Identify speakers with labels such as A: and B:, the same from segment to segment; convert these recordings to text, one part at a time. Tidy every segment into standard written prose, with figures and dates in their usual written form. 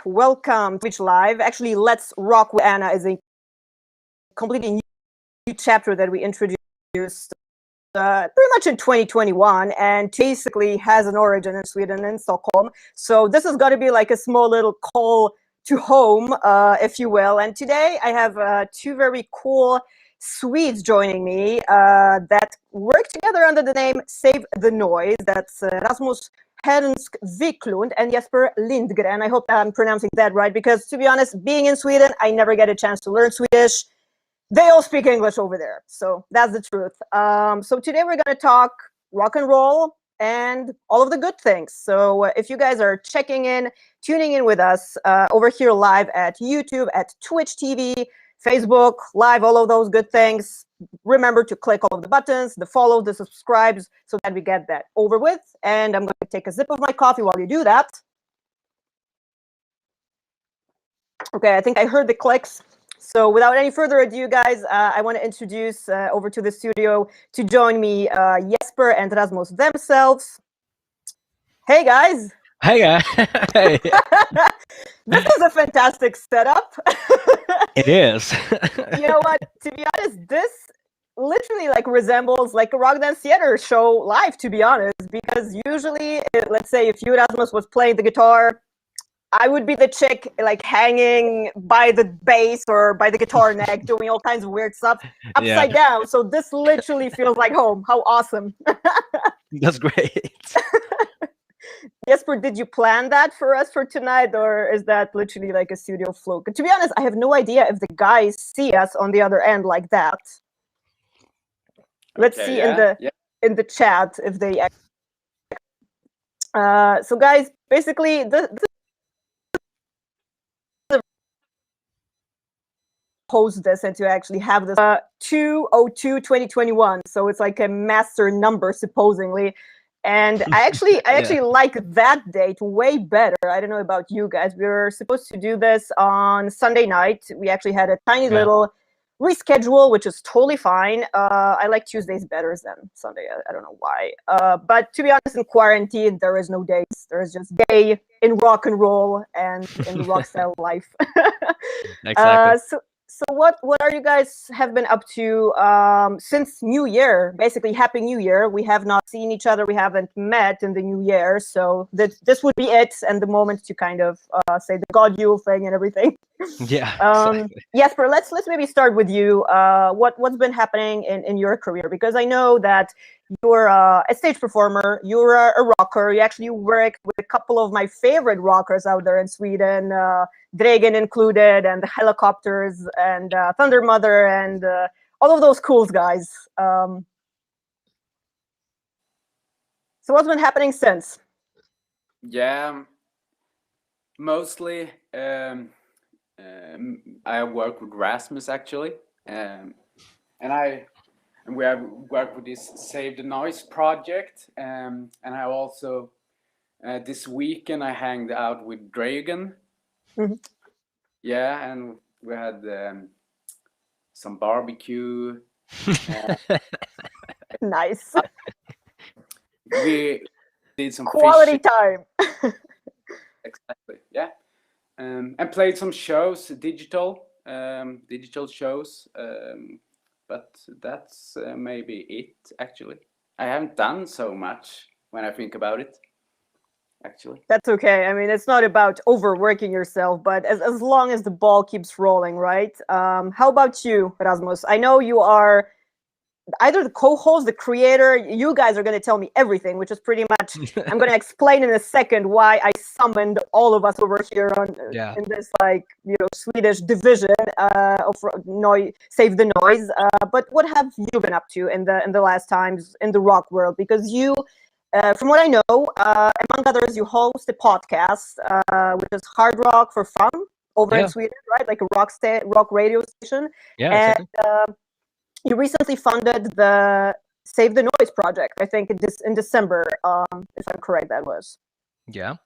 A: welcome to Switch Live. Actually, Let's Rock with Anna is a completely new chapter that we introduced pretty much in 2021, and basically has an origin in Sweden, in Stockholm. So this is going to be like a small little call to home, if you will. And today I have two very cool Swedes joining me that work together under the name Save the Noiz. That's Rasmus Harnesk Wiklund and Jesper Lindgren. I hope I'm pronouncing that right, because to be honest, being in Sweden, I never get a chance to learn Swedish. They all speak English over there, so that's the truth. So today we're going to talk rock and roll and all of the good things. So if you guys are checking in, tuning in with us over here live at YouTube, at Twitch TV, Facebook, live, all of those good things, remember to click all of the buttons, the follow, the subscribes, so that we get that over with. And I'm going to take a sip of my coffee while you do that. Okay, I think I heard the clicks. So without any further ado, guys, I want to introduce over to the studio to join me Jesper and Rasmus themselves. Hey, guys.
B: Hey, guys. Hey.
A: This is a fantastic setup.
B: It is.
A: You know what? To be honest, this literally like resembles like a rock dance theater show live, to be honest, because usually, let's say if you, Rasmus, was playing the guitar, I would be the chick like hanging by the bass or by the guitar neck, doing all kinds of weird stuff upside down. So this literally feels like home. How awesome.
B: That's great.
A: Jesper, did you plan that for us for tonight, or is that literally like a studio fluke? To be honest, I have no idea if the guys see us on the other end like that. Let's see in the chat if they. So guys, basically this post this and to actually have this 2/02/2021. So it's like a master number supposedly. And I actually like that date way better. I don't know about you guys. We were supposed to do this on Sunday night. We actually had a tiny little reschedule, which is totally fine. I like Tuesdays better than Sunday. I don't know why. But to be honest, in quarantine, there is no days. There is just day in rock and roll and in the rock style life.
B: Exactly.
A: So what are you guys have been up to since New Year? Basically, Happy New Year. We have not seen each other. We haven't met in the New Year. So this would be it, and the moment to kind of say the God Yule thing and everything.
B: Yeah. Exactly.
A: Jesper, let's maybe start with you. What's been happening in your career? Because I know that you're a stage performer. You're a rocker. You actually work with a couple of my favorite rockers out there in Sweden. Dregen included, and the Helicopters, and Thunder Mother, and all of those cool guys. So what's been happening since?
C: Yeah, mostly I work with Rasmus actually, and we have worked with this Save the Noiz project, and I also this weekend I hanged out with Dregen.
A: Mm-hmm.
C: Yeah, and we had some barbecue.
A: Nice.
C: We did some
A: quality
C: fishing.
A: time.
C: Exactly. Yeah, and played some shows, digital shows. But that's maybe it. Actually, I haven't done so much when I think about it. Actually,
A: that's okay. I mean, it's not about overworking yourself, but as long as the ball keeps rolling, right? How about you, Rasmus? I know you are either the co-host, the creator. You guys are going to tell me everything, which is pretty much. I'm going to explain in a second why I summoned all of us over here on in this Swedish division of Save the Noiz. But what have you been up to in the last times in the rock world? Because you. From what I know, among others, you host a podcast, which is Hårdrock for Fun over in Sweden, right? Like a rock radio station.
B: Yeah,
A: and
B: exactly.
A: You recently funded the Save the Noiz project, I think in December, if I'm correct, that was.
B: Yeah.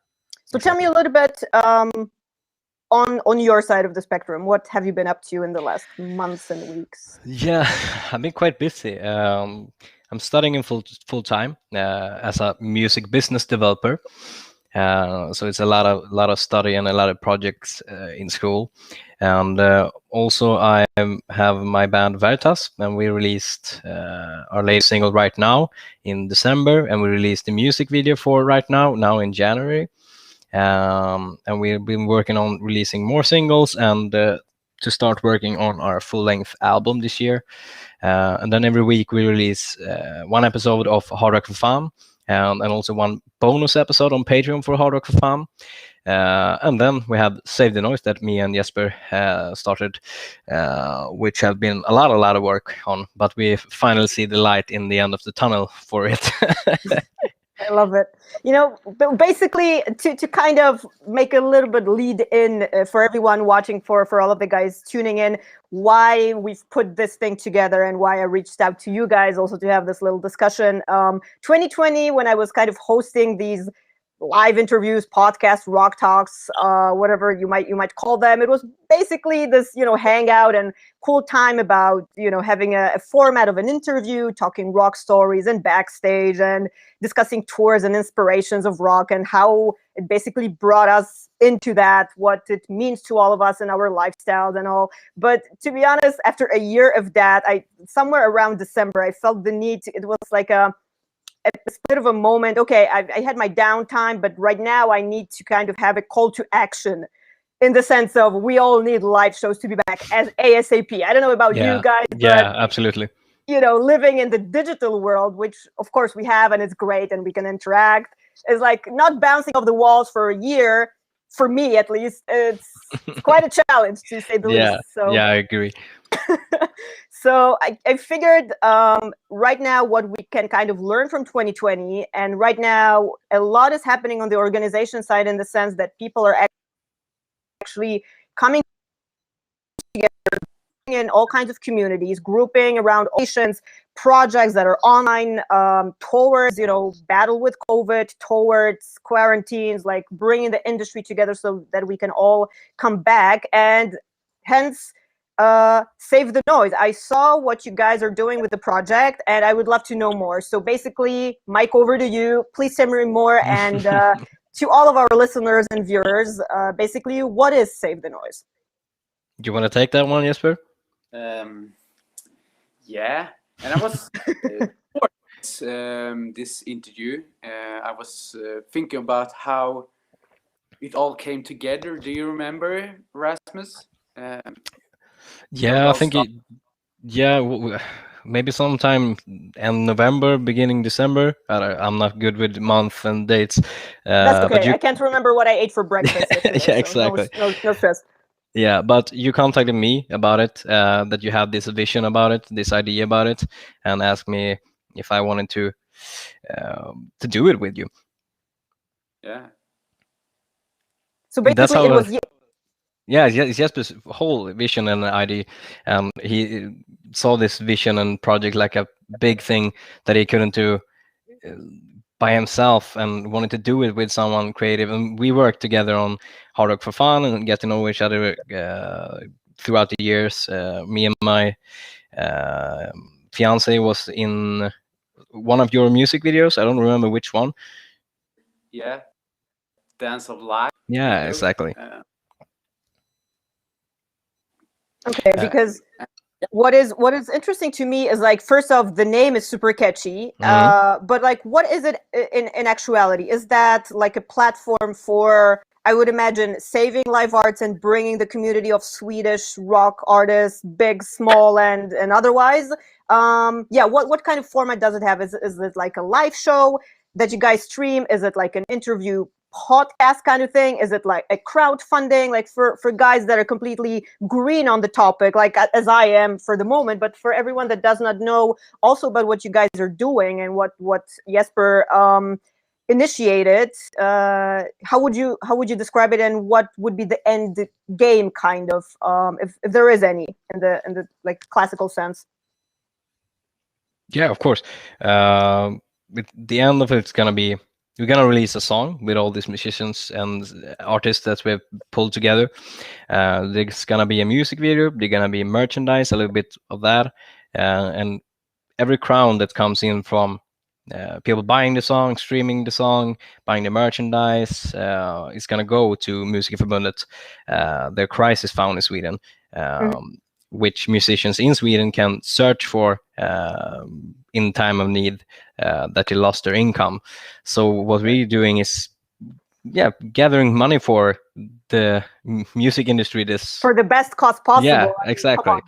A: So tell me a little bit on your side of the spectrum. What have you been up to in the last months and weeks?
B: Yeah, I've been quite busy. I'm studying in full time as a music business developer, So it's a lot of study and a lot of projects in school. And also I have my band Veritas, and we released our latest single Right Now in December, and we released the music video for Right Now in January. And we've been working on releasing more singles and to start working on our full-length album this year. And then every week we release one episode of Hårdrock for Fun, and also one bonus episode on Patreon for Hårdrock for Fun. And then we have Save the Noiz that me and Jesper started, which have been a lot of work on, but we finally see the light in the end of the tunnel for it.
A: I love it. But basically, to kind of make a little bit lead in for everyone watching, for all of the guys tuning in, why we've put this thing together and why I reached out to you guys also to have this little discussion. 2020, when I was kind of hosting these live interviews, podcasts, rock talks, whatever you might call them, it was basically this hangout and cool time about having a format of an interview, talking rock stories and backstage, and discussing tours and inspirations of rock and how it basically brought us into that, what it means to all of us in our lifestyles and all. But to be honest, after a year of that, somewhere around December, I felt the need it was like a bit of a moment. Okay, I had my downtime, but right now I need to kind of have a call to action, in the sense of we all need live shows to be back as ASAP. I don't know about you guys, but
B: absolutely.
A: Living in the digital world, which of course we have, and it's great, and we can interact, is like not bouncing off the walls for a year. For me, at least, it's quite a challenge, to say the least. So
B: I agree.
A: So I figured right now what we can kind of learn from 2020, and right now a lot is happening on the organization side, in the sense that people are actually coming together in all kinds of communities, grouping around nations, projects that are online, towards battle with COVID, towards quarantines, like bringing the industry together so that we can all come back, and hence Save the Noiz. I saw what you guys are doing with the project, and I would love to know more. So basically, Mike, over to you. Please tell me more, and to all of our listeners and viewers, basically, what is Save the Noiz?
B: Do you want to take that one, Jesper?
C: Yeah, and I was this interview. I was thinking about how it all came together. Do you remember, Rasmus?
B: I think maybe sometime in November, beginning December. I'm not good with month and dates.
A: That's okay. I can't remember what I ate for breakfast yesterday,
B: exactly.
A: So no stress.
B: Yeah, but you contacted me about it, that you had this vision about it, this idea about it, and asked me if I wanted to do it with you.
C: Yeah.
A: So basically, it was.
B: Yeah, Jesper's whole vision and idea. He saw this vision and project like a big thing that he couldn't do by himself, and wanted to do it with someone creative. And we worked together on Hårdrock for Fun and get to know each other throughout the years. Me and my fiance was in one of your music videos. I don't remember which one.
C: Yeah, Dance of Life.
B: Yeah, exactly.
A: Okay, because what is interesting to me is, like, first off, the name is super catchy, but like, what is it in actuality? Is that like a platform for, I would imagine, saving live arts and bringing the community of Swedish rock artists, big, small, and otherwise? What kind of format does it have? Is it like a live show that you guys stream? Is it like an interview podcast kind of thing? Is it like a crowdfunding, like for guys that are completely green on the topic, like as I am for the moment, but for everyone that does not know also about what you guys are doing and what Jesper initiated, how would you describe it, and what would be the end game, kind of, if there is any, in the like classical sense?
B: Yeah, of course. With the end of it's gonna be, we're gonna release a song with all these musicians and artists that we've pulled together. There's gonna be a music video. There's gonna be merchandise, a little bit of that, and every crown that comes in from people buying the song, streaming the song, buying the merchandise, is going to go to Musikerförbundet, their crisis fund in Sweden, which musicians in Sweden can search for in time of need, that they lost their income. So what we're doing is gathering money for the music industry,
A: for the best cost possible.
B: Yeah, exactly.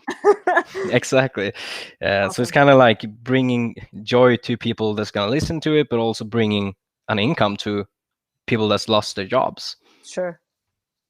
B: Exactly.
A: Awesome.
B: So it's kind of like bringing joy to people that's going to listen to it, but also bringing an income to people that's lost their jobs.
A: Sure.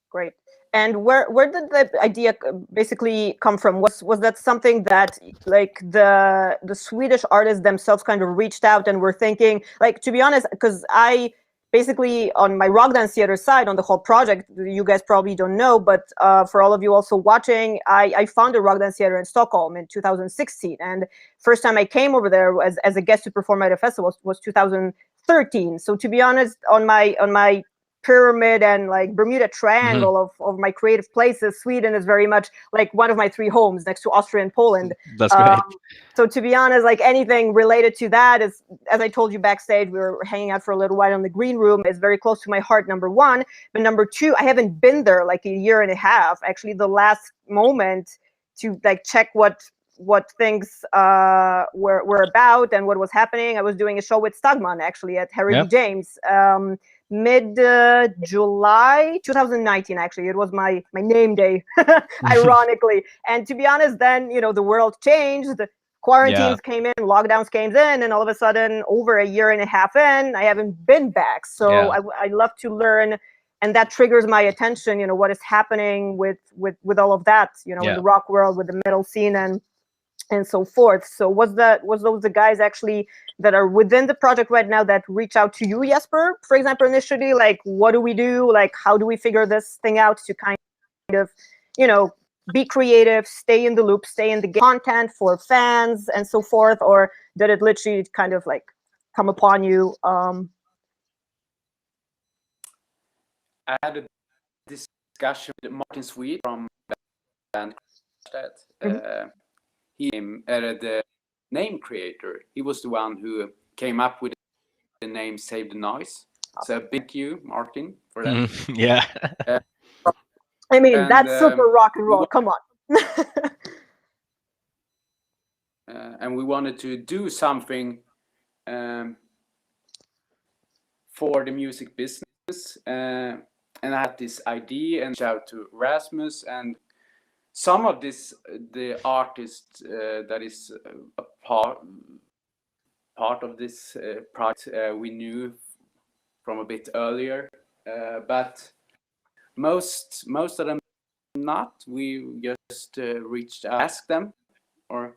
A: Great. And where did the idea basically come from? Was that something that like the Swedish artists themselves kind of reached out and were thinking, like, to be honest, because I basically on my rock dance theater side on the whole project, you guys probably don't know, but for all of you also watching, I founded rock dance theater in Stockholm in 2016, and first time I came over there as a guest to perform at a festival was 2013. So to be honest, on my pyramid and like Bermuda Triangle of my creative places, Sweden is very much like one of my three homes next to Austria and Poland.
B: That's great.
A: So to be honest, like anything related to that is, as I told you backstage, we were hanging out for a little while in the green room, is very close to my heart, number one. But number two, I haven't been there like a year and a half. Actually, the last moment to like check what things were about and what was happening, I was doing a show with Stagman actually at Harry D. James. Mid-July 2019, actually. It was my name day, ironically. And to be honest, then, the world changed. The quarantines came in, lockdowns came in, and all of a sudden, over a year and a half in, I haven't been back. So I love to learn, and that triggers my attention, what is happening with all of that, in the rock world, with the metal scene and so forth. So was those the guys actually that are within the project right now that reach out to you, Jesper, for example, initially, like, what do we do? Like, how do we figure this thing out to kind of, be creative, stay in the loop, stay in the content for fans and so forth? Or did it literally kind of like come upon you?
C: I had a discussion with Martin Swede from band he the name creator. He was the one who came up with the name Save the Noiz. So thank you, Martin, for that.
A: I mean, that's super rock and roll. Come on.
C: And we wanted to do something for the music business. And I had this idea and shout to Rasmus, and some of the artists that is a part of this project we knew from a bit earlier, but most of them not. We just reached out, asked them, or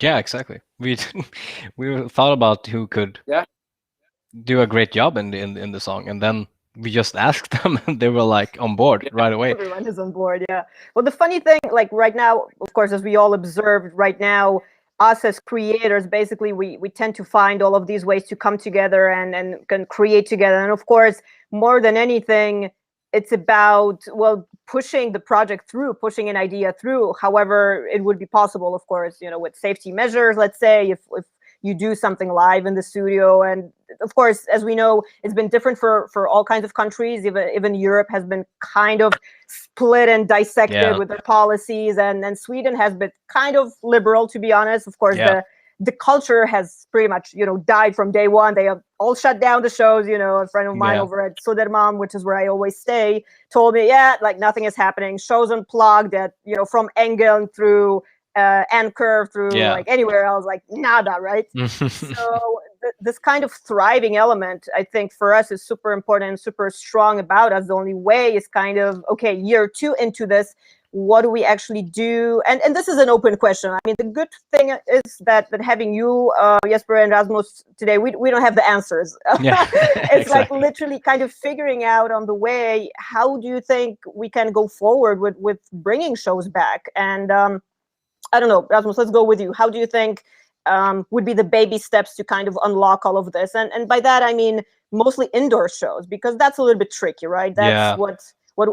B: exactly. We thought about who could do a great job in the song, and then we just asked them and they were like on board right away.
A: Everyone is on board. Well, the funny thing, like right now, of course, as we all observed right now, us as creators, basically we tend to find all of these ways to come together and can create together. And of course, more than anything, it's about, well, pushing the project through, pushing an idea through, however it would be possible, of course, with safety measures, let's say, if you do something live in the studio. And of course, as we know, it's been different for all kinds of countries. Even Europe has been kind of split and dissected with their policies, and Sweden has been kind of liberal, to be honest. Of course, the culture has pretty much, died from day one. They have all shut down the shows. A friend of mine over at Södermalm, which is where I always stay, told me, like nothing is happening. Shows unplugged at, from Engel through Anchor, through like anywhere else, like nada, right? So this kind of thriving element, I think, for us is super important and super strong about us. The only way is kind of, okay, year two into this, what do we actually do? And this is an open question. I mean, the good thing is that having you, Jesper and Rasmus today, we don't have the answers. It's like literally kind of figuring out on the way, how do you think we can go forward with bringing shows back? And I don't know, Rasmus, let's go with you. How do you think would be the baby steps to kind of unlock all of this? And by that, I mean, mostly indoor shows, because that's a little bit tricky, right? That's what,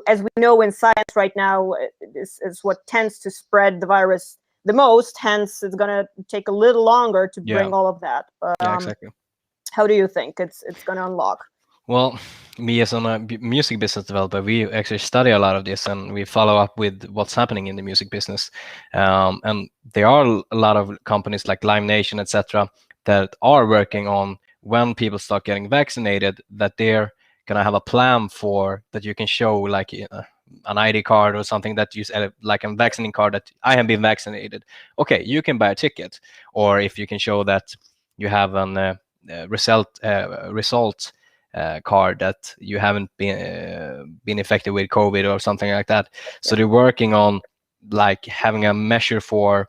A: as we know in science right now, is what tends to spread the virus the most. Hence, it's gonna take a little longer to bring all of that.
B: Yeah, exactly.
A: How do you think it's gonna unlock?
B: Well, me as a music business developer, we actually study a lot of this, and we follow up with what's happening in the music business. And there are a lot of companies like Live Nation, etc., that are working on when people start getting vaccinated, that they're gonna have a plan for that you can show, like an ID card or something that you like a vaccinating card that I have been vaccinated. Okay, you can buy a ticket, or if you can show that you have an result card that you haven't been infected with COVID or something like that. So they're working on like having a measure for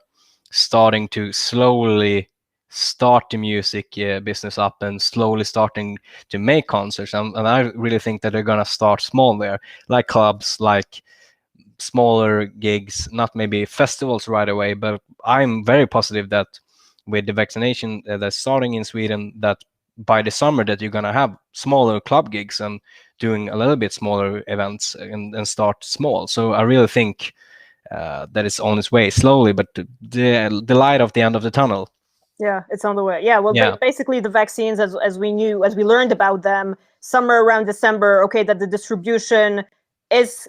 B: starting to slowly start the music business up and slowly starting to make concerts. And I really think that they're gonna start small there, like clubs, like smaller gigs, not maybe festivals right away. But I'm very positive that with the vaccination that's starting in Sweden, that by the summer that you're gonna have smaller club gigs and doing a little bit smaller events and start small. So I really think that it's on its way slowly, but the light of the end of the tunnel.
A: Yeah, it's on the way. Yeah, well, basically the vaccines, as we learned about them, somewhere around December, okay, that the distribution is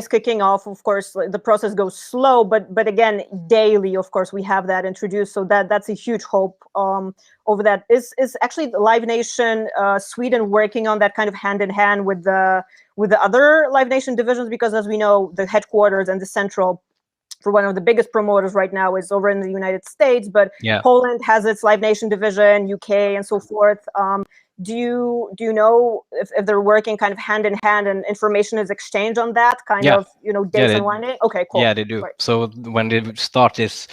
A: kicking off. Of course, the process goes slow, but again, daily, of course, we have that introduced. So that's a huge hope over that. Is actually the Live Nation Sweden working on that kind of hand in hand with the other Live Nation divisions? Because as we know, the headquarters and the central for one of the biggest promoters right now is over in the United States, but Poland has its Live Nation division, UK, and so forth. Do you know if they're working kind of hand in hand and information is exchanged on that kind of, days and lining? Okay, cool.
B: Yeah, they do. Right. So when they start this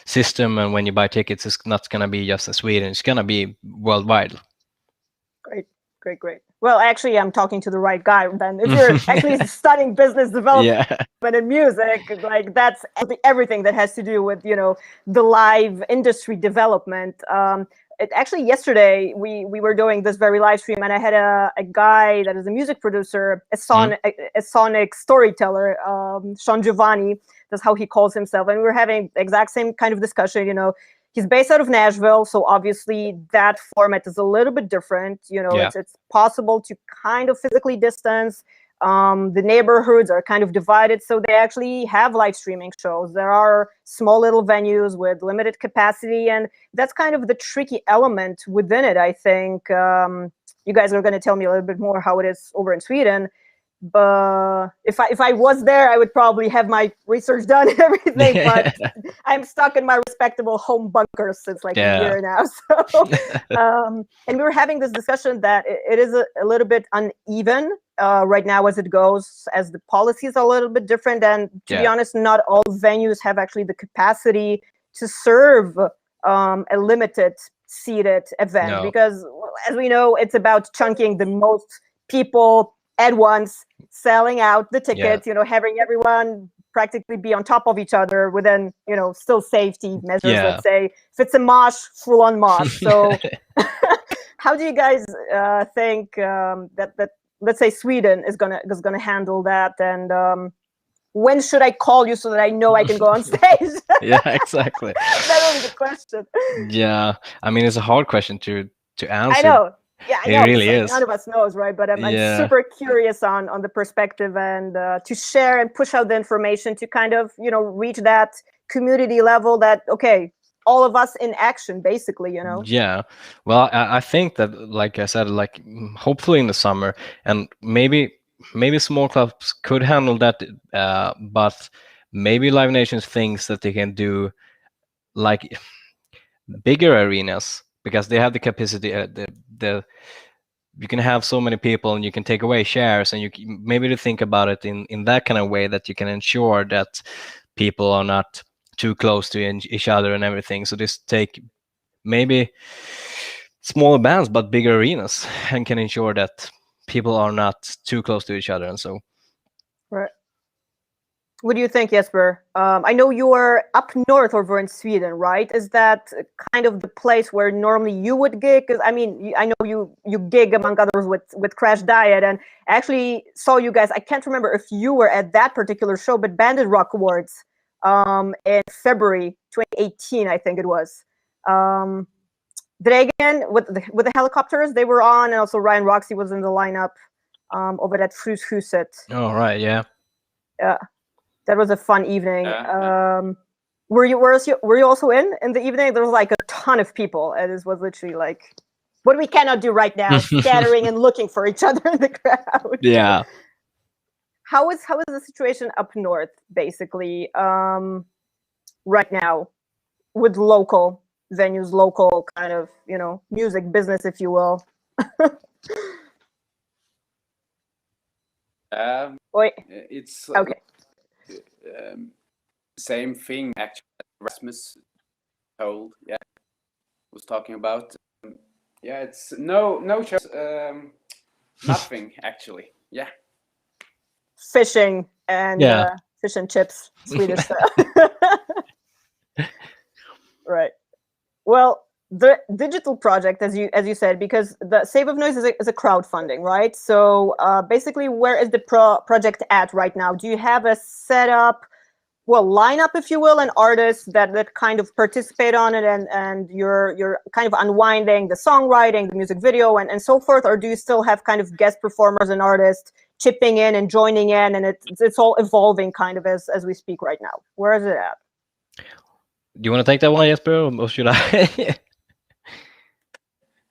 B: system and when you buy tickets, it's not going to be just in Sweden, it's going to be worldwide.
A: Great. Well, actually, I'm talking to the right guy then. If you're actually studying business development and music, like that's everything that has to do with, the live industry development. Actually, yesterday, we were doing this very live stream, and I had a guy that is a music producer, a sonic storyteller, Sean Giovanni, that's how he calls himself. And we were having the exact same kind of discussion, He's based out of Nashville, so obviously that format is a little bit different. It's possible to kind of physically distance. The neighborhoods are kind of divided, so they actually have live streaming shows. There are small little venues with limited capacity, and that's kind of the tricky element within it, I think. You guys are going to tell me a little bit more how it is over in Sweden. But if I was there, I would probably have my research done and everything. But I'm stuck in my respectable home bunker since like a year now. So, and we were having this discussion that it is a little bit uneven right now as it goes, as the policies are a little bit different. And to be honest, not all venues have actually the capacity to serve a limited seated event because, as we know, it's about chunking the most people at once, selling out the tickets, having everyone practically be on top of each other within, still safety measures, let's say. If it's a mosh, full on mosh. So how do you guys think that let's say Sweden is gonna handle that? And when should I call you so that I know I can go on stage?
B: Yeah, exactly.
A: That was the question.
B: Yeah, I mean, it's a hard question to answer.
A: I know. Yeah, I know.
B: It really is.
A: None of us knows, right? But I'm super curious on the perspective and to share and push out the information to kind of, reach that community level that, okay, all of us in action, basically,
B: Yeah. Well, I think that, like I said, like hopefully in the summer, and maybe small clubs could handle that, but maybe Live Nations thinks that they can do like bigger arenas, because they have the capacity, you can have so many people and you can take away shares, and maybe to think about it in that kind of way that you can ensure that people are not too close to each other and everything. So just take maybe smaller bands but bigger arenas and can ensure that people are not too close to each other and so.
A: Right. What do you think, Jesper? I know you are up north over in Sweden, right? Is that kind of the place where normally you would gig? Because I mean, I know you gig among others with Crash Diet, and I actually saw you guys. I can't remember if you were at that particular show, but Bandit Rock Awards in February 2018, I think it was. Dregen with the helicopters they were on, and also Ryan Roxy was in the lineup over at Fryshuset.
B: Oh, right, yeah.
A: Yeah, that was a fun evening.
C: Yeah.
A: Were you also in the evening? There was like a ton of people, and it was literally like what we cannot do right now, scattering and looking for each other in the crowd.
B: Yeah.
A: How is the situation up north, basically, right now, with local venues, local kind of, music business, if you will? Wait.
C: It's
A: okay.
C: Same thing actually. Rasmus told, was talking about. It's no shows, nothing actually. Yeah.
A: Fishing and fish and chips, Swedish style. Right. Well, the digital project, as you said, because the Save of Noiz is a crowdfunding, right? So basically, where is the project at right now? Do you have a setup, lineup, if you will, and artists that kind of participate on it, and you're kind of unwinding the songwriting, the music video, and so forth, or do you still have kind of guest performers and artists chipping in and joining in, and it's all evolving kind of as we speak right now? Where is it at?
B: Do you want to take that one, Jesper, or should I?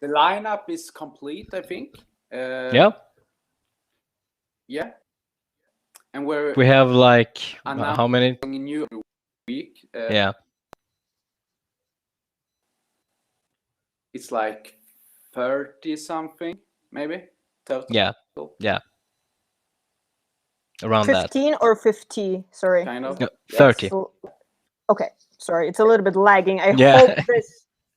C: The lineup is complete, I think.
B: Yeah.
C: Yeah. And we
B: have like how many?
C: New week.
B: Yeah.
C: It's like 30 something, maybe total.
B: Yeah. Around
A: 15 or 50? Sorry.
C: Kind of.
B: 30.
A: So, okay. Sorry, it's a little bit lagging. I hope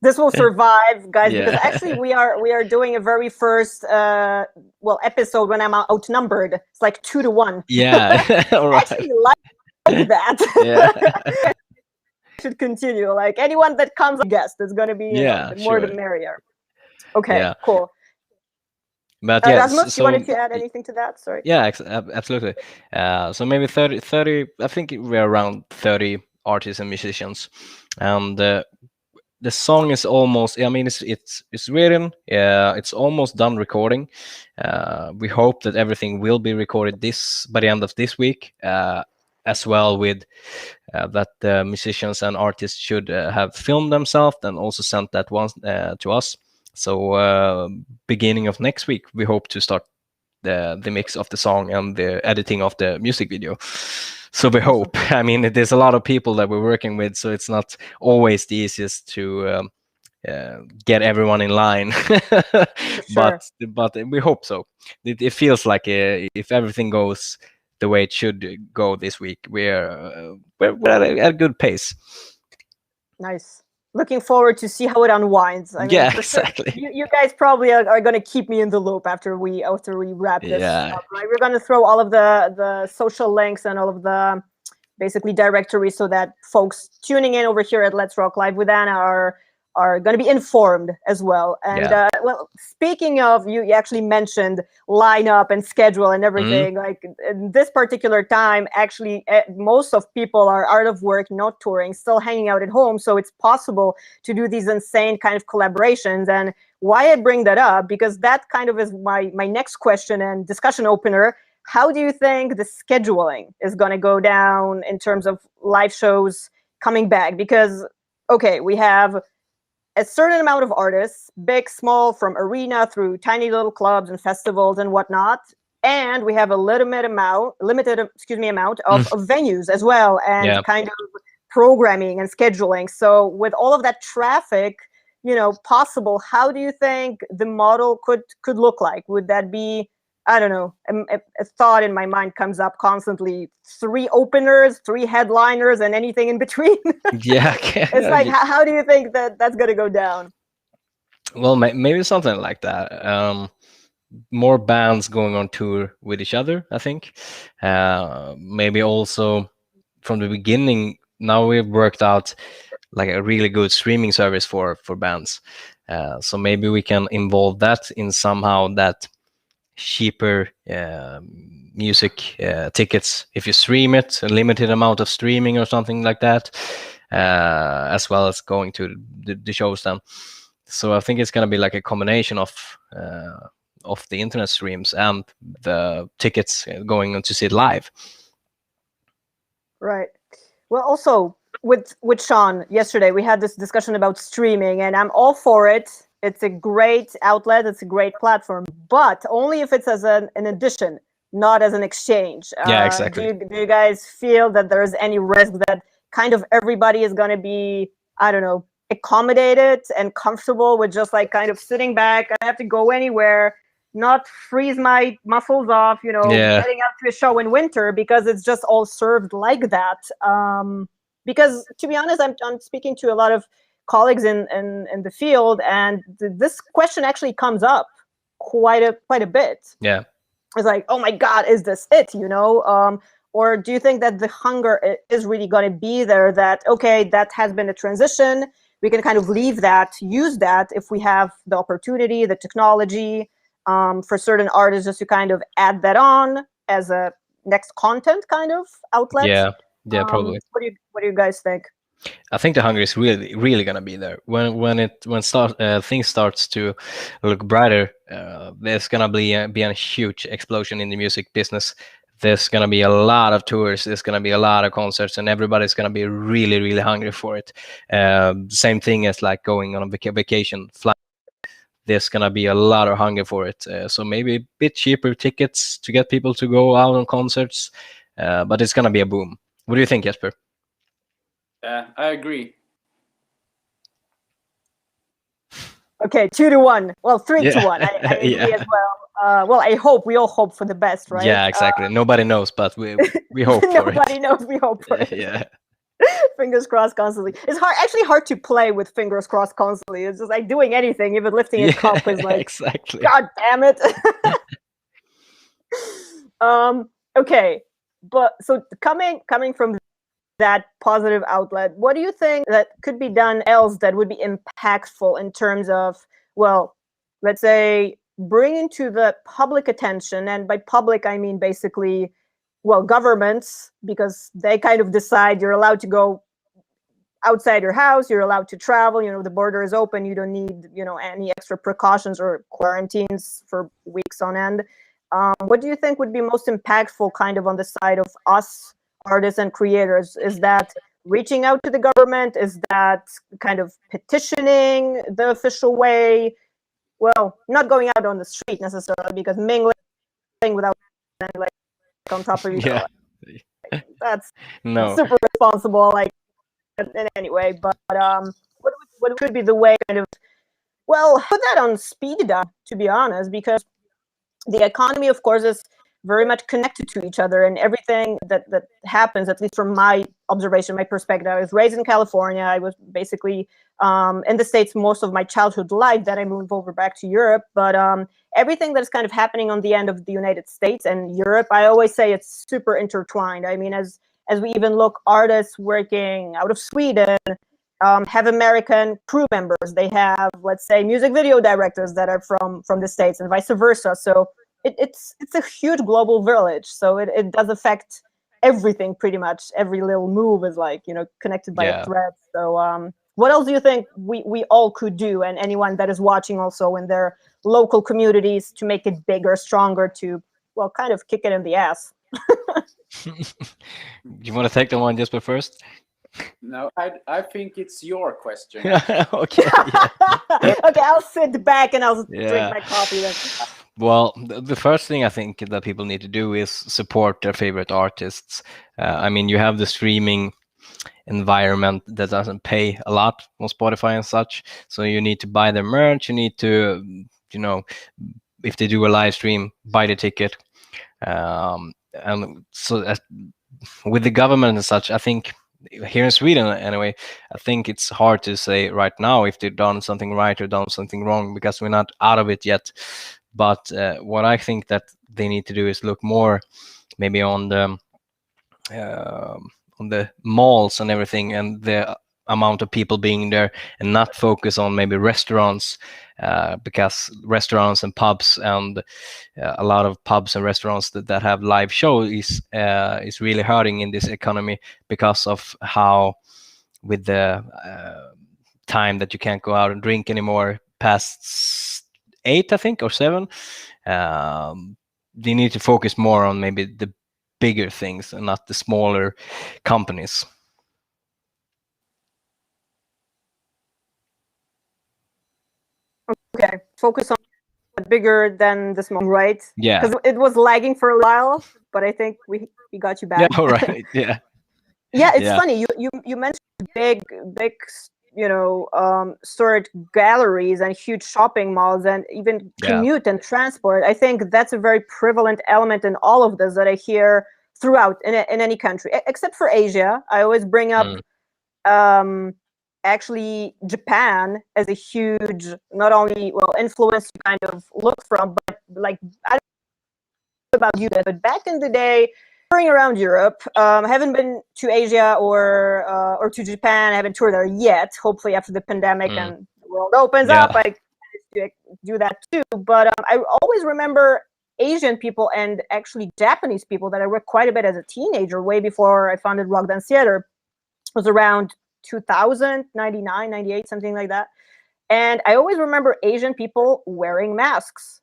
A: this will survive, guys, because actually we are doing a very first episode when I'm outnumbered. It's like 2-1.
B: Yeah. All right.
A: I actually like that.
B: Yeah.
A: Should continue. Like anyone that comes a guest is going to be the more the merrier. Okay, cool.
B: But
A: Rasmus, you wanted to add anything to that? Sorry.
B: Yeah, absolutely. So maybe 30. I think we're around 30 artists and musicians, and the song is almost. I mean, it's written. It's almost done recording. We hope that everything will be recorded by the end of this week, as well with that the musicians and artists should have filmed themselves and also sent that one to us. So beginning of next week, we hope to start the mix of the song and the editing of the music video. So we hope. I mean, there's a lot of people that we're working with, so it's not always the easiest to get everyone in line.
A: Sure.
B: But we hope so. It feels like if everything goes the way it should go this week, we're at a good pace.
A: Nice. Looking forward to see how it unwinds. I mean,
B: exactly.
A: Sure, you guys probably are going to keep me in the loop after we wrap this up, right? We're going to throw all of the social links and all of the basically directories so that folks tuning in over here at Let's Rock Live with Anna are going to be informed as well. And speaking of, you actually mentioned lineup and schedule and everything. Like in this particular time, actually, most of people are out of work, not touring, still hanging out at home. So it's possible to do these insane kind of collaborations. And why I bring that up, because that kind of is my next question and discussion opener. How do you think the scheduling is going to go down in terms of live shows coming back? Because, okay, we have a certain amount of artists, big, small, from arena through tiny little clubs and festivals and whatnot. And we have a limited amount of venues as well, and kind of programming and scheduling. So with all of that traffic, possible, how do you think the model could look like? Would that be, I don't know, a thought in my mind comes up constantly: 3 openers, 3 headliners, and anything in between? It's like, how do you think that's going to go down?
B: Well, maybe something like that. More bands going on tour with each other, I think. Maybe also from the beginning, now we've worked out like a really good streaming service for bands. So maybe we can involve that in somehow that cheaper music tickets if you stream it, a limited amount of streaming or something like that, as well as going to the shows then. So I think it's going to be like a combination of the internet streams and the tickets going on to see it live.
A: Right. Well, also with Sean yesterday, we had this discussion about streaming, and I'm all for it. It's a great outlet. It's a great platform, but only if it's as an addition, not as an exchange.
B: Yeah, exactly.
A: Do you guys feel that there's any risk that kind of everybody is going to be, I don't know, accommodated and comfortable with just like kind of sitting back? I don't have to go anywhere, not freeze my muscles off, you know, getting out to a show in winter because it's just all served like that. Because to be honest, I'm speaking to a lot of colleagues in the field, and this question actually comes up quite a bit.
B: Yeah,
A: it's like, oh my God, is this it? You know, or do you think that the hunger is really going to be there? That okay, that has been a transition. We can kind of leave that, use that if we have the opportunity, the technology, for certain artists, just to kind of add that on as a next content kind of outlet.
B: Yeah, probably.
A: What do you guys think?
B: I think the hunger is really gonna be there when things starts to look brighter. There's gonna be a huge explosion in the music business. There's gonna be a lot of tours. There's gonna be a lot of concerts, and everybody's gonna be really hungry for it. Same thing as like going on a vacation flight. There's gonna be a lot of hunger for it. So maybe a bit cheaper tickets to get people to go out on concerts, but it's gonna be a boom. What do you think, Jesper?
C: I agree.
A: Okay, 2-1. Well, 3-1. I agree as well. Well, we all hope for the best, right?
B: Yeah, exactly. Nobody knows, but we hope for it.
A: Nobody knows, we hope for it.
B: Yeah.
A: Fingers crossed constantly. It's hard to play with fingers crossed constantly. It's just like doing anything, even lifting a cup is like,
B: exactly.
A: God damn it. Okay, but so coming from that positive outlet, what do you think that could be done else that would be impactful in terms of, well, let's say bringing to the public attention, and by public I mean basically, well, governments, because they kind of decide you're allowed to go outside your house, you're allowed to travel, you know, the border is open, you don't need, you know, any extra precautions or quarantines for weeks on end. What do you think would be most impactful kind of on the side of us artists and creators? Is that reaching out to the government? Is that kind of petitioning the official way? Well, not going out on the street necessarily, because mingling without like on top of each other, that's super responsible, like in any way. But what could be the way kind of, well, put that on speed dial, to be honest, because the economy, of course, is very much connected to each other, and everything that happens, at least from my observation, my perspective. I was raised in California. I was basically in the States most of my childhood life. Then I moved over back to Europe. But everything that is kind of happening on the end of the United States and Europe, I always say it's super intertwined. I mean, as we even look, artists working out of Sweden have American crew members. They have, let's say, music video directors that are from the States, and vice versa. So it's a huge global village. So it does affect everything pretty much. Every little move is like, you know, connected by a thread. So what else do you think we all could do, and anyone that is watching also in their local communities, to make it bigger, stronger, to, well, kind of kick it in the ass?
B: You want to take the one, Jesper, first?
C: No, I think it's your question.
B: Okay.
A: Okay, I'll sit back and I'll drink my coffee then.
B: Well, the first thing I think that people need to do is support their favorite artists. I mean, you have the streaming environment that doesn't pay a lot on Spotify and such. So you need to buy their merch. You need to, you know, if they do a live stream, buy the ticket. And so with the government and such, I think here in Sweden anyway, I think it's hard to say right now if they've done something right or done something wrong, because we're not out of it yet. But what I think that they need to do is look more maybe on the malls and everything, and the amount of people being there and not focus on maybe restaurants, because restaurants and pubs and a lot of pubs and restaurants that have live shows is really hurting in this economy because of how with the time that you can't go out and drink anymore past 8, I think, or 7. They need to focus more on maybe the bigger things and not the smaller companies.
A: Okay, focus on bigger than the small, right?
B: Yeah,
A: because it was lagging for a while, but I think we got you back.
B: Yeah, all right. Yeah.
A: Yeah, it's
B: Yeah.
A: funny. You mentioned big, storage galleries and huge shopping malls and even commute and transport. I think that's a very prevalent element in all of this that I hear throughout in any country, except for Asia. I always bring up actually Japan as a huge, not only influence to kind of look from, but like I don't know about you, but back in the day, touring around Europe, I haven't been to Asia or to Japan. I haven't toured there yet. Hopefully, after the pandemic and the world opens up, I do that too. But I always remember Asian people and actually Japanese people that I worked quite a bit as a teenager, way before I founded Rock Dance Theater. It was around 2000, 99, 98, something like that. And I always remember Asian people wearing masks.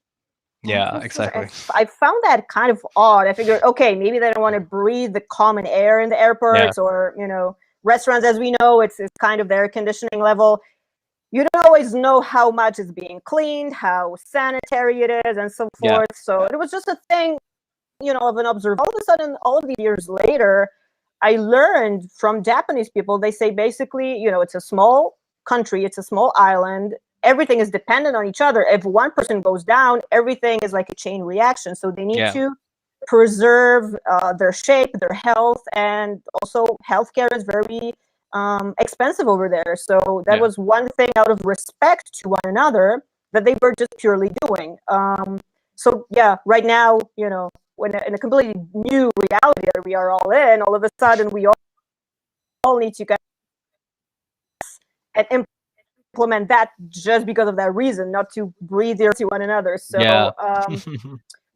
B: Yeah, exactly.
A: I found that kind of odd. I figured, okay, maybe they don't want to breathe the common air in the airports or, restaurants, as we know, it's kind of their conditioning level. You don't always know how much is being cleaned, how sanitary it is, and so forth. So it was just a thing, of an observation. All of a sudden, all of these years later, I learned from Japanese people, they say basically, it's a small country, it's a small island, everything is dependent on each other. If one person goes down, everything is like a chain reaction. So they need to preserve their shape, their health, and also healthcare is very expensive over there. So that was one thing out of respect to one another that they were just purely doing. So yeah, right now, when in a completely new reality that we are all in, all of a sudden we all need to and implement that just because of that reason, not to breathe air to one another. So,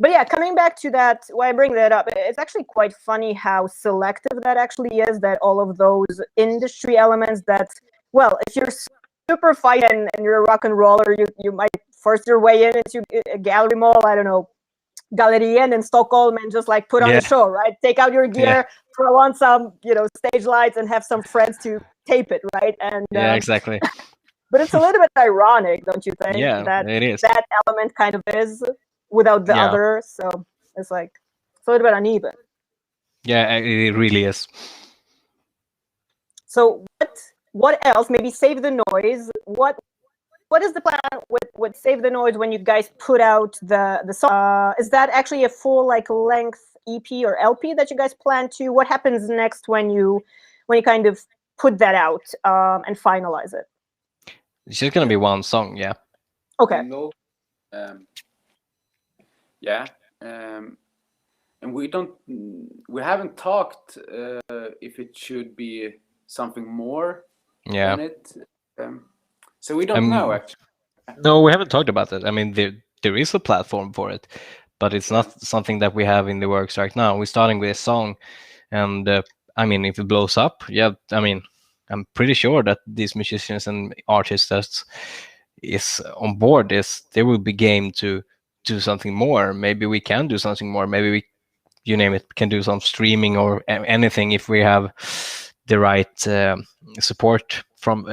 A: but yeah, coming back to that, why I bring that up, it's actually quite funny how selective that actually is, that all of those industry elements that, well, if you're super fight and you're a rock and roller, you might force your way into a gallery mall, I don't know, Gallerien in Stockholm, and just like put on a show, right? Take out your gear, throw on some, stage lights, and have some friends to tape it, right? And
B: exactly.
A: But it's a little bit ironic, don't you think?
B: Yeah,
A: that
B: it is.
A: That element kind of is without the other, so it's like it's a little bit uneven.
B: Yeah, it really is.
A: So what else? Maybe Save the Noise. What is the plan with Save the Noise when you guys put out the song? Is that actually a full length EP or LP that you guys plan to? What happens next when you kind of put that out and finalize it?
B: It's just gonna be one song, yeah.
A: Okay.
C: And we haven't talked if it should be something more than it. So we don't know, actually.
B: No, we haven't talked about that. I mean, there is a platform for it, but it's not something that we have in the works right now. We're starting with a song, and I mean, if it blows up, I mean, I'm pretty sure that these musicians and artists that is on board they will be game to do something more. Maybe we can do something more. Maybe we, you name it, can do some streaming or anything if we have the right support from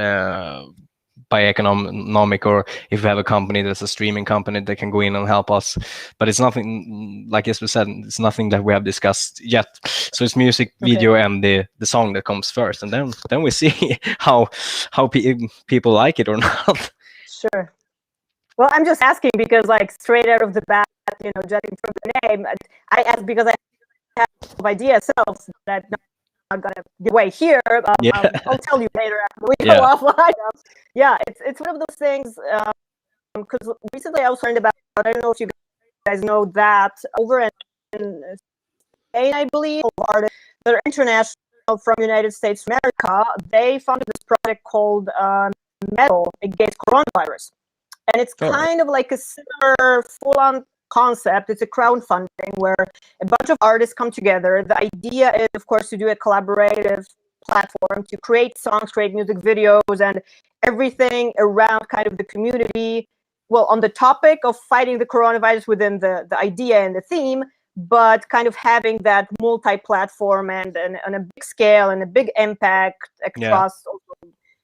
B: by economic, or if we have a company that's a streaming company that can go in and help us. But it's nothing, like Jesper said, it's nothing that we have discussed yet. So it's music video and the song that comes first, and then we see how people like it or not.
A: Sure. Well, I'm just asking because straight out of the bat, judging from the name, I asked because I have an idea itself that I'm not gonna give away here. I'll tell you later after we go offline. Yeah, it's one of those things, because recently I was learned about, I don't know if you guys know that over in Spain, I believe, artists that are international from United States of America, they founded this project called Metal Against Coronavirus. And it's kind of like a similar full-on concept. It's a crowdfunding where a bunch of artists come together. The idea is, of course, to do a collaborative platform to create songs, create music videos, and everything around kind of the community. Well, on the topic of fighting the coronavirus within the idea and the theme, but kind of having that multi-platform and a big scale and a big impact across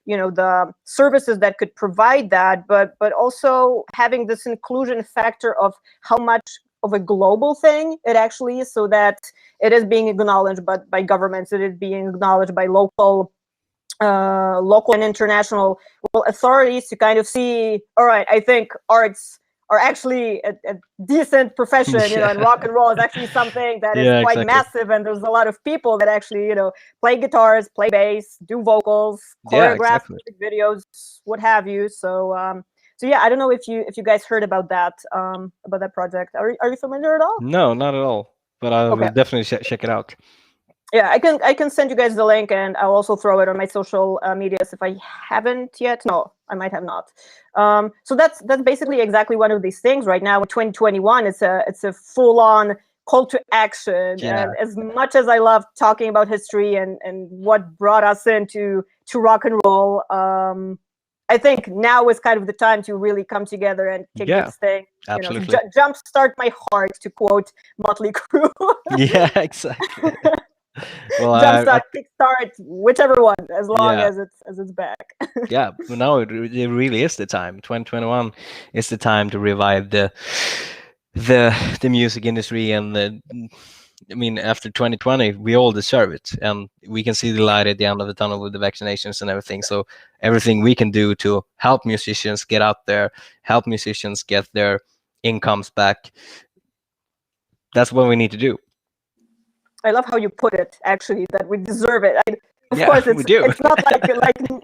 A: the services that could provide that, but also having this inclusion factor of how much of a global thing it actually is, so that it is being acknowledged by governments, it is being acknowledged by local and international authorities to kind of see, all right, I think arts are actually a decent profession, and rock and roll is actually something that is quite massive, and there's a lot of people that actually, play guitars, play bass, do vocals, choreograph music videos, what have you. So yeah, I don't know if you guys heard about that project. Are you familiar at all?
B: No, not at all. But I will definitely check it out.
A: Yeah, I can send you guys the link, and I'll also throw it on my social medias if I haven't yet. No, I might have not. So that's basically exactly one of these things right now in 2021. It's a full-on call to action.
B: Yeah.
A: And as much as I love talking about history and what brought us into rock and roll, I think now is kind of the time to really come together and kick this thing.
B: Absolutely.
A: Jumpstart my heart, to quote Motley Crue.
B: Yeah, exactly. Well,
A: Jumpstart, kickstart, whichever one, as long as it's back.
B: Yeah, well, now it really is the time. 2021 is the time to revive the music industry, and after 2020, we all deserve it, and we can see the light at the end of the tunnel with the vaccinations and everything. So everything we can do to help musicians get out there, help musicians get their incomes back, that's what we need to do.
A: I love how you put it, actually, that we deserve it. Of
B: Yeah,
A: course,
B: we do.
A: It's not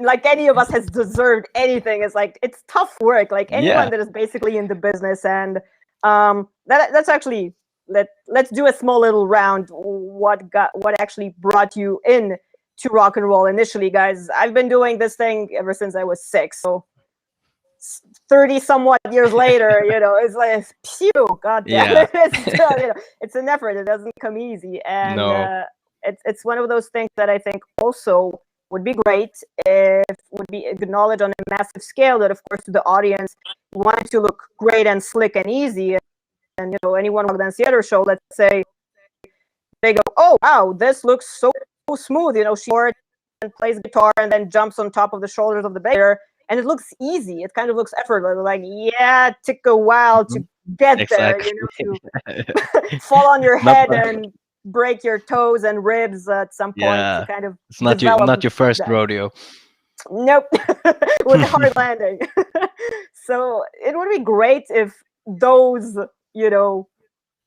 A: like any of us has deserved anything. It's like, it's tough work, like anyone that is basically in the business. And that's actually, let's do a small little round. What actually brought you in to rock and roll initially, guys? I've been doing this thing ever since I was 6. So 30 somewhat years later, it's like, phew, god damn it. It's still, it's an effort. It doesn't come easy. And it's one of those things that I think also would be great if would be acknowledged on a massive scale, that of course to the audience wanted to look great and slick and easy. And anyone on the theater show, let's say, they go, oh wow, this looks so smooth, she plays guitar and then jumps on top of the shoulders of the bass. And it looks easy. It kind of looks effortless. Like, it took a while to get there, to fall on your head and break your toes and ribs at some point to kind of.
B: It's not your first rodeo.
A: Nope, with a hard landing. So it would be great if those,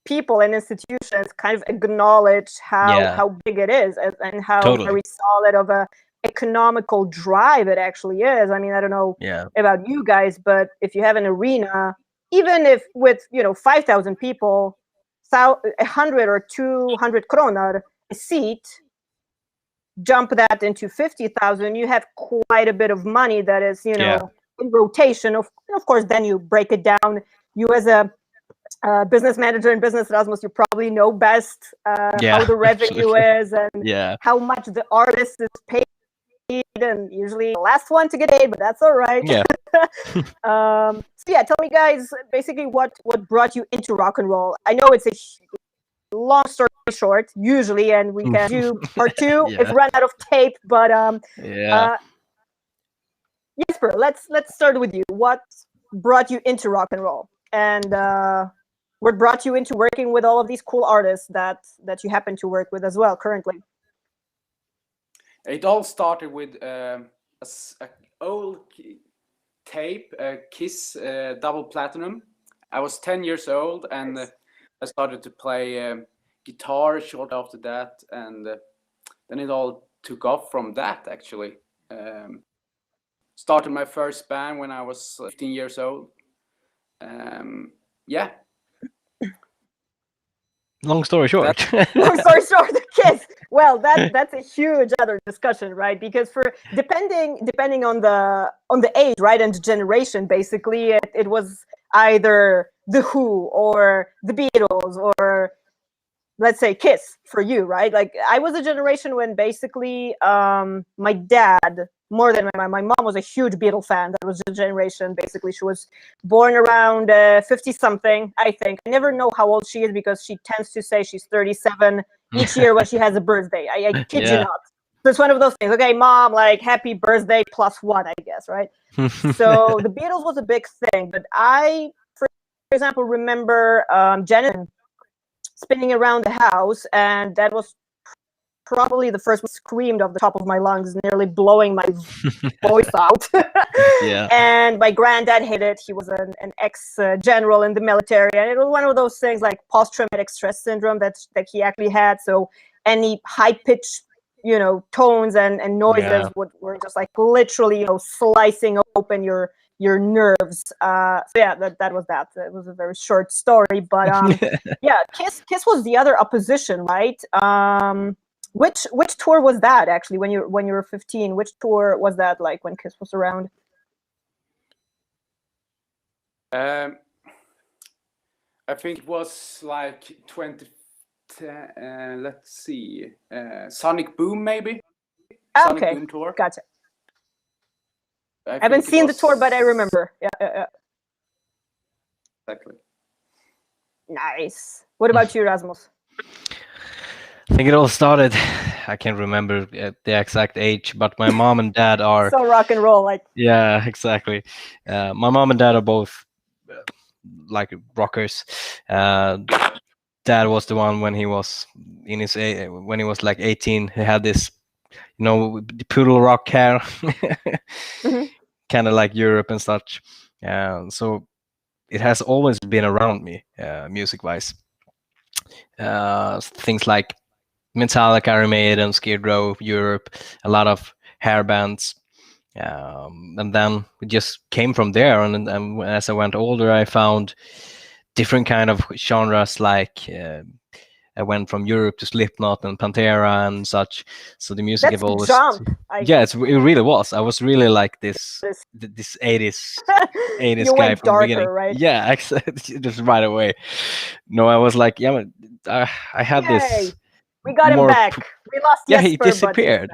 A: people and institutions kind of acknowledge how big it is and how very solid of a economical drive it actually is. I mean, I don't know about you guys, but if you have an arena, even if with 5,000 people, 100 or 200 kronor a seat, jump that into 50,000, you have quite a bit of money that is in rotation. Of course, then you break it down. You as a business manager in business, Rasmus, you probably know best how the revenue is and how much the artist is paid. And usually the last one to get paid, but that's all right. So tell me, guys, basically what brought you into rock and roll. I know it's a long story short usually, and we can do part 2 if run out of tape, but Jesper, let's start with you. What brought you into rock and roll, and what brought you into working with all of these cool artists that you happen to work with as well currently?
C: It all started with an old tape, Kiss double platinum. I was 10 years old, and I started to play guitar short after that, and then it all took off from that, actually. Started my first band when I was 15 years old.
B: Long story short.
A: Long story short, the Kiss. Well, that's a huge other discussion, right? Because for depending on the age, right, and the generation, basically, it was either the Who or the Beatles or, let's say, Kiss for you, right? Like, I was a generation when basically my dad, more than my mom, was a huge Beatle fan. That was the generation. Basically, she was born around 50 something, I think. I never know how old she is because she tends to say she's 37 each year when she has a birthday. I kid you not. So it's one of those things. Okay, mom, like, happy birthday +1, I guess, right? So the Beatles was a big thing, but I, for example, remember Janet spinning around the house, and that was probably the first one screamed off the top of my lungs, nearly blowing my voice out.
B: Yeah.
A: And my granddad hit it. He was an ex-general in the military, and it was one of those things like post-traumatic stress syndrome that he actually had. So any high-pitched, tones and noises were just like literally, slicing open your nerves. So yeah, that was that. It was a very short story, but yeah, Kiss was the other opposition, right? Which tour was that actually when you were 15? Which tour was that, like, when Kiss was around?
C: I think it was like 20. Let's see, Sonic Boom maybe. Sonic
A: Okay,
C: Boom tour.
A: Gotcha. I haven't seen the tour, but I remember. Yeah.
C: Exactly.
A: Nice. What about you, Rasmus?
B: I think it all started, I can't remember the exact age, but my mom and dad are...
A: So rock and roll, like...
B: Yeah, exactly. My mom and dad are both like rockers. Dad was the one when he was like 18. He had this, the poodle rock hair, kind of like Europe and such. So it has always been around me, music-wise. Things like Metallica, Iron Maiden, Skid Row, Europe, a lot of hair bands. And then it just came from there. And as I went older, I found different kind of genres. Like I went from Europe to Slipknot and Pantera and such. So the music
A: That's
B: evolved.
A: Jump.
B: It really was. I was really like this 80s
A: you
B: guy
A: went
B: from
A: darker,
B: the beginning.
A: right?
B: Yeah, just right away. No, I was like, yeah, I had
A: Yay.
B: this.
A: We got him back. We lost
B: Yeah,
A: Jesper,
B: he disappeared.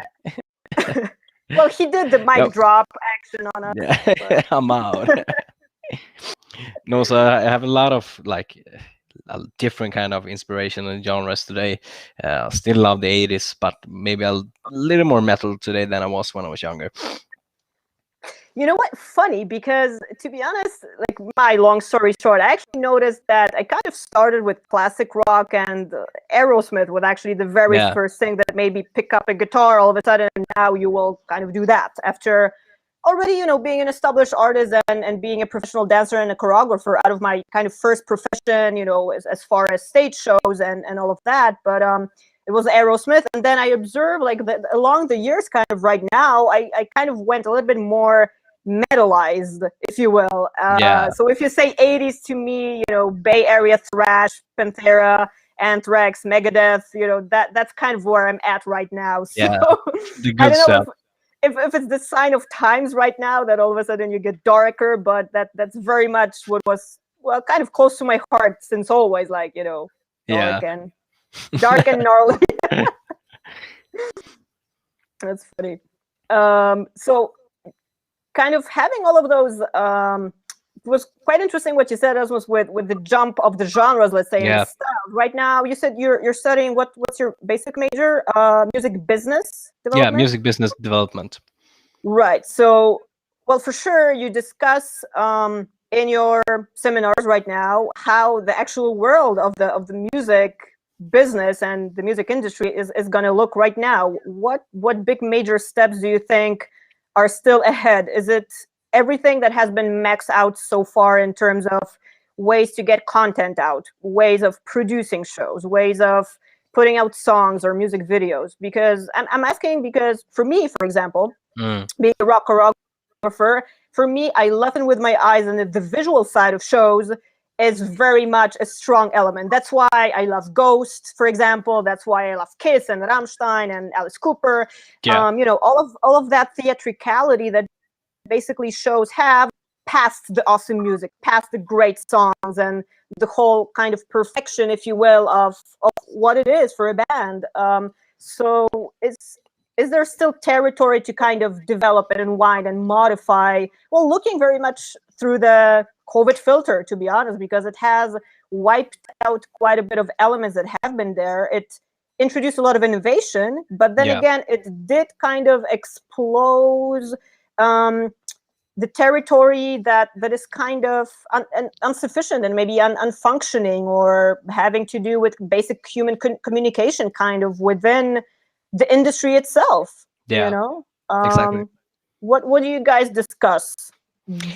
A: Well, he did the mic drop action on us.
B: Yeah, I'm out. No, so I have a lot of like a different kind of inspiration and genres today. Still love the 80s, but maybe a little more metal today than I was when I was younger.
A: You know what? Funny, because to be honest, like, my long story short, I actually noticed that I kind of started with classic rock, and Aerosmith was actually the very first thing that made me pick up a guitar all of a sudden. And now you will kind of do that after already, being an established artist and being a professional dancer and a choreographer out of my kind of first profession, as far as stage shows and all of that. But it was Aerosmith. And then I observed, like, that along the years, kind of right now, I kind of went a little bit more metalized, if you will. So if you say 80s to me, Bay Area thrash, Pantera, Anthrax, Megadeth, that's kind of where I'm at right now. So
B: the good
A: I don't know
B: stuff.
A: If it's the sign of times right now that all of a sudden you get darker, but that's very much what was, well, kind of close to my heart since always, like, dark and gnarly. That's funny. So kind of having all of those, it was quite interesting what you said, Rasmus, with the jump of the genres, let's say, and stuff. Right now, you said you're studying what's your basic major? Music business development?
B: Yeah, music business development.
A: Right. So, well, for sure, you discuss in your seminars right now how the actual world of the music business and the music industry is going to look right now. What big major steps do you think are still ahead? Is it everything that has been maxed out so far in terms of ways to get content out, ways of producing shows, ways of putting out songs or music videos? Because I'm asking because for me, for example, being a rock choreographer, for me, I love it with my eyes and the visual side of shows is very much a strong element. That's why I love Ghost, for example. That's why I love Kiss and Rammstein and Alice Cooper.
B: Yeah.
A: You know, all of that theatricality that basically shows have past the awesome music, past the great songs, and the whole kind of perfection, if you will, of what it is for a band. So is there still territory to kind of develop and unwind and modify? Well, looking very much through the COVID filter, to be honest, because it has wiped out quite a bit of elements that have been there. It introduced a lot of innovation, but then again, it did kind of expose the territory that is kind of insufficient and maybe unfunctioning, or having to do with basic human communication kind of within the industry itself.
B: Yeah,
A: you know,
B: exactly.
A: What do you guys discuss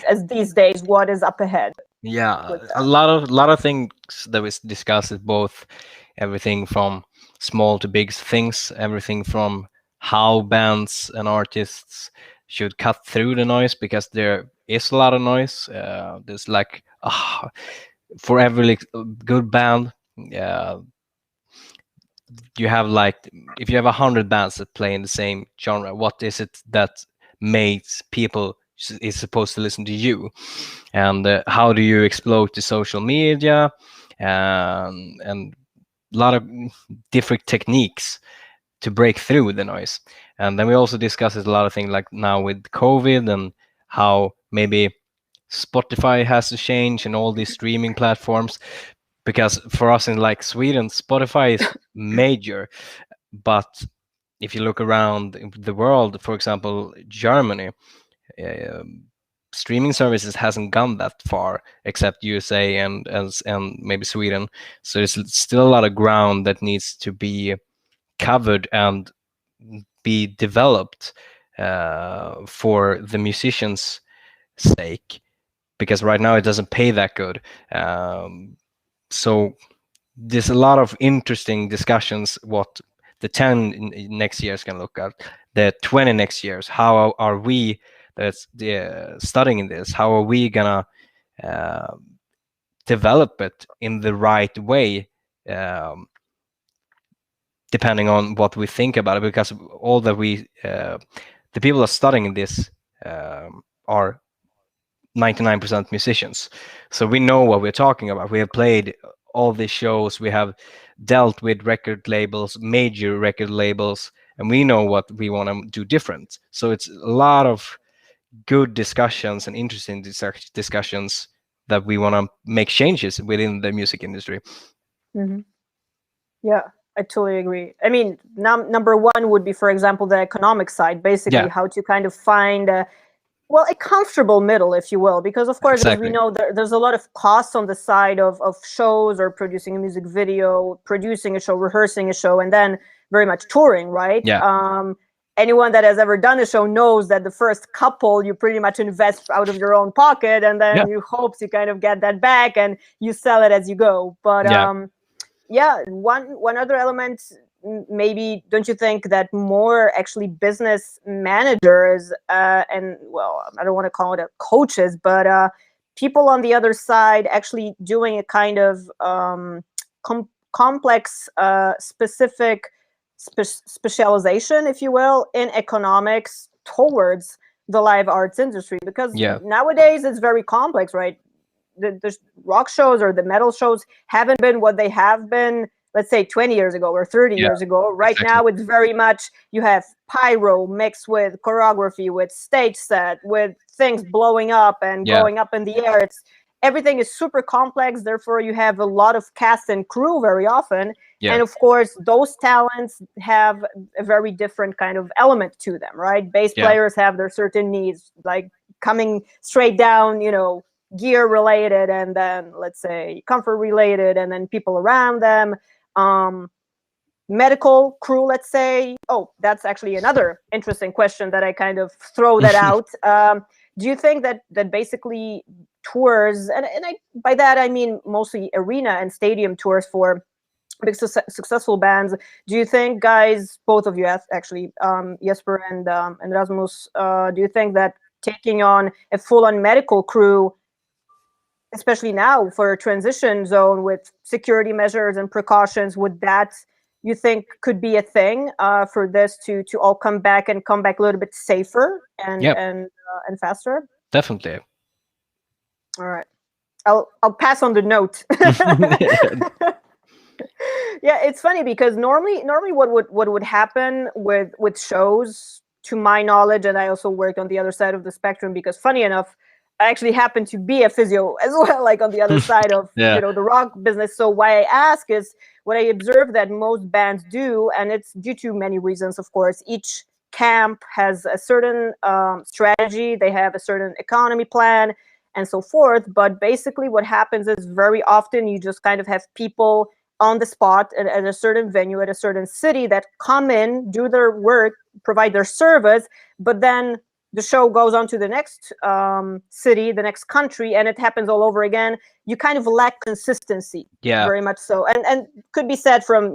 A: as these days? What is up ahead?
B: Yeah,
A: with
B: a
A: that?
B: lot of things that we discuss is both everything from small to big things, everything from how bands and artists should cut through the noise, because there is a lot of noise. There's like for every good band, you have like, if you have 100 bands that play in the same genre, what is it that makes people is supposed to listen to you? And how do you exploit the social media, and a lot of different techniques to break through the noise. And then we also discuss a lot of things like now with COVID, and how maybe Spotify has to change and all these streaming platforms, because for us in like Sweden, Spotify is major, but if you look around the world, for example, Germany, streaming services hasn't gone that far, except USA and maybe Sweden. So there's still a lot of ground that needs to be covered and be developed for the musicians' sake, because right now it doesn't pay that good. So there's a lot of interesting discussions what the 10 next years can look at, the 20 next years. How are we that's studying this? How are we gonna develop it in the right way, depending on what we think about it? Because all that the people that are studying this are 99% musicians, so we know what we're talking about. We have played all these shows, we have dealt with record labels, major record labels, and we know what we want to do different. So it's a lot of good discussions and interesting discussions that we want to make changes within the music industry.
A: Mm-hmm. Yeah, I totally agree. I mean, number one would be, for example, the economic side, basically how to kind of find a comfortable middle, if you will, because of course, as we know, there's a lot of costs on the side of shows, or producing a music video, producing a show, rehearsing a show, and then very much touring, right? Anyone that has ever done a show knows that the first couple you pretty much invest out of your own pocket, and then you hope to kind of get that back, and you sell it as you go. But one other element, maybe, don't you think that more actually business managers and, well, I don't want to call it coaches, but people on the other side actually doing a kind of complex, specific specialization, if you will, in economics towards the live arts industry? Because nowadays it's very complex, right? The rock shows or the metal shows haven't been what they have been, let's say, 20 years ago or 30 years ago. Right now, it's very much, you have pyro mixed with choreography, with stage set, with things blowing up and going up in the air. Everything is super complex. Therefore, you have a lot of cast and crew very often. And of course, those talents have a very different kind of element to them, right? Bass players have their certain needs, like coming straight down, gear related, and then, let's say, comfort related, and then people around them. Medical crew, let's say. Oh, that's actually another interesting question that I kind of throw that out. Do you think that basically tours, and by that I mean mostly arena and stadium tours for big successful bands, do you think, guys, both of you actually, Jesper and Rasmus, do you think that taking on a full-on medical crew especially now for a transition zone with security measures and precautions, would that, you think, could be a thing for this to all come back a little bit safer and faster?
B: Definitely.
A: All right, I'll pass on the note. Yeah, it's funny because normally what would happen with shows, to my knowledge, and I also worked on the other side of the spectrum because, funny enough, I actually happen to be a physio as well, like on the other side of
B: Yeah.
A: the rock business. So why I ask is what I observe that most bands do, and it's due to many reasons, of course. Each camp has a certain strategy, they have a certain economy plan, and so forth. But basically, what happens is very often you just kind of have people on the spot at a certain venue, at a certain city, that come in, do their work, provide their service, but then the show goes on to the next city, the next country, and it happens all over again. You kind of lack consistency, very much so. And could be said from,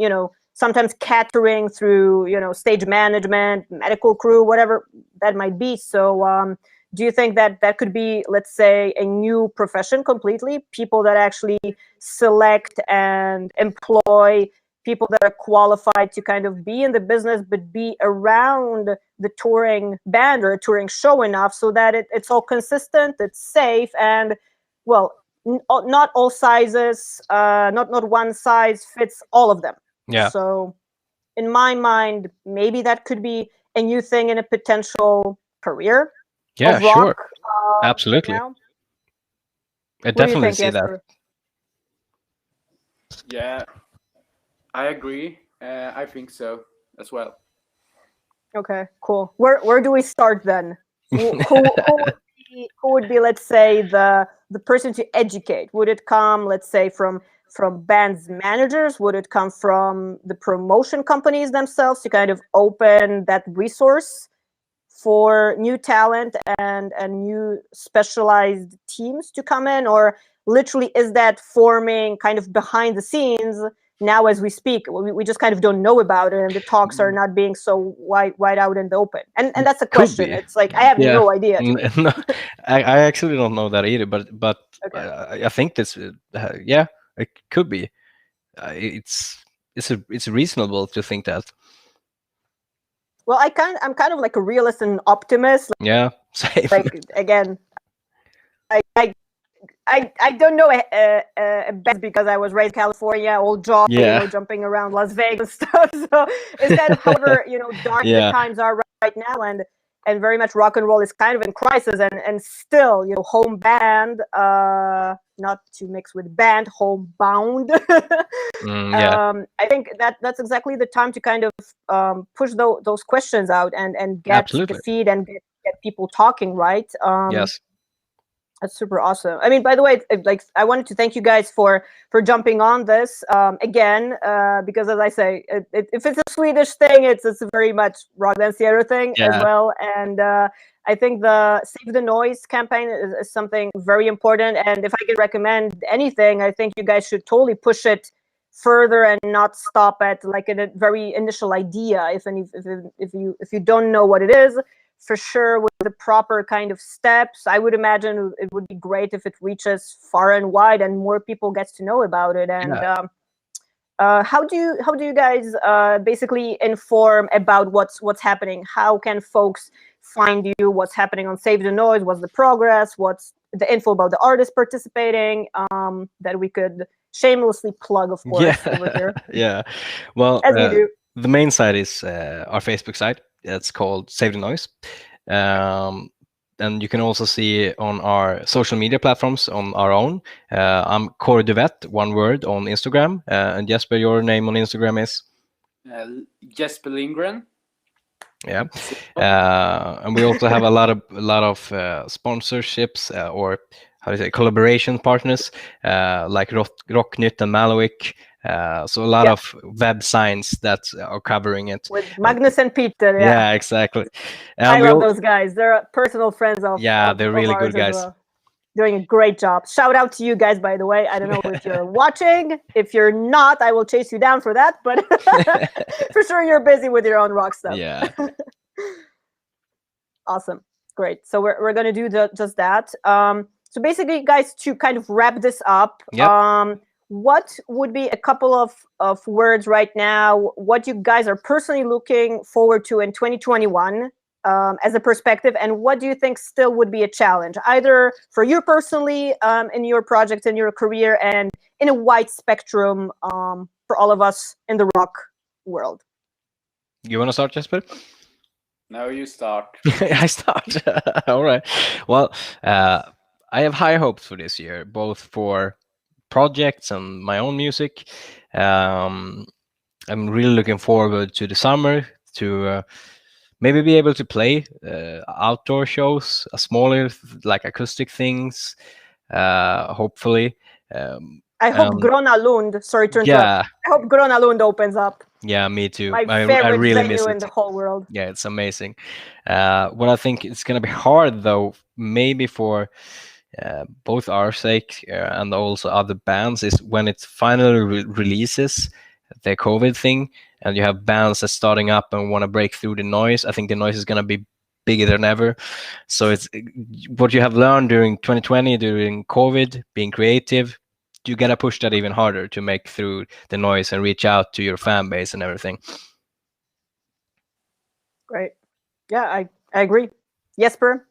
A: sometimes catering through, stage management, medical crew, whatever that might be. So do you think that could be, let's say, a new profession completely? People that actually select and employ people that are qualified to kind of be in the business, but be around the touring band or a touring show enough so that it's all consistent, it's safe, and, well, not all sizes, not one size fits all of them.
B: Yeah.
A: So in my mind, maybe that could be a new thing in a potential career.
B: Yeah,
A: of rock,
B: sure. Absolutely.
A: now.
B: I
A: What do you
B: definitely
A: think,
B: see that.
A: Jesper?
C: Yeah, I agree. I think so as well.
A: Okay, cool. Where do we start then? Who would be, let's say, the person to educate? Would it come, let's say, from bands managers? Would it come from the promotion companies themselves to kind of open that resource for new talent and new specialized teams to come in? Or literally, is that forming kind of behind the scenes now as we speak? We just kind of don't know about it, and the talks are not being so wide out in the open. And that's a question. It's like, I have no idea.
B: No, I actually don't know that either, but
A: Okay.
B: I think this, it could be. It's reasonable to think that.
A: Well, I'm kind of like a realist and optimist.
B: Yeah, same.
A: Like, again, I don't know a best because I was raised in California, old job, jumping around Las Vegas and stuff. So it's kind of, however, dark the times are right now, and very much rock and roll is kind of in crisis, and still, home band, not to mix with band, homebound. I think that's exactly the time to kind of push those questions out and get the feed and get people talking, right?
B: Yes.
A: That's super awesome. I mean, by the way, I wanted to thank you guys for jumping on this again, because, as I say, if it's a Swedish thing, it's very much Rock Dance Theater thing as well. And I think the Save the Noiz campaign is something very important. And if I could recommend anything, I think you guys should totally push it further and not stop at like a very initial idea. If you don't know what it is, for sure, with the proper kind of steps, I would imagine it would be great if it reaches far and wide and more people gets to know about it. And how do you guys basically inform about what's happening? How can folks find you? What's happening on Save the Noiz? What's the progress? What's the info about the artists participating that we could shamelessly plug, of course, over here?
B: Yeah, well,
A: as we do.
B: The main site is our Facebook site. It's called Save the Noiz. And you can also see on our social media platforms on our own. I'm Corey Duvette, one word, on Instagram. And Jesper, your name on Instagram is?
C: Jesper Lindgren.
B: Yeah. And we also have a lot of sponsorships or how do you say, collaboration partners like Rocknytt and Melodic. So a lot of web signs that are covering it.
A: With Magnus and Peter.
B: Yeah, exactly. And
A: I love those guys. They're personal friends of
B: they're really good guys.
A: Well. Doing a great job. Shout out to you guys, by the way. I don't know if you're watching. If you're not, I will chase you down for that. But for sure, you're busy with your own rock stuff.
B: Yeah.
A: Awesome. Great. So we're going to do just that. So basically, guys, to kind of wrap this up,
B: Yep.
A: what would be a couple of words right now, what you guys are personally looking forward to in 2021 as a perspective, and what do you think still would be a challenge, either for you personally in your project, in your career, and in a wide spectrum for all of us in the rock world?
B: You want to start, Jesper?
C: No, you start.
B: I start. All right. Well, I have high hopes for this year, both for projects and my own music. I'm really looking forward to the summer to maybe be able to play outdoor shows, smaller like acoustic things. Hopefully.
A: I hope Gröna Lund. Sorry to interrupt.
B: Yeah.
A: I hope Gröna Lund opens up.
B: Yeah, me too.
A: My
B: I
A: favorite
B: really
A: venue
B: miss
A: in
B: it.
A: the whole world.
B: Yeah, it's amazing. What I think it's gonna be hard though, maybe for both our sake and also other bands, is when it finally releases the COVID thing, and you have bands that's starting up and want to break through the noise. I think the noise is gonna be bigger than ever. So it's what you have learned during 2020, during COVID, being creative. You gotta push that even harder to make through the noise and reach out to your fan base and everything.
A: Great. Yeah, I agree. Jesper?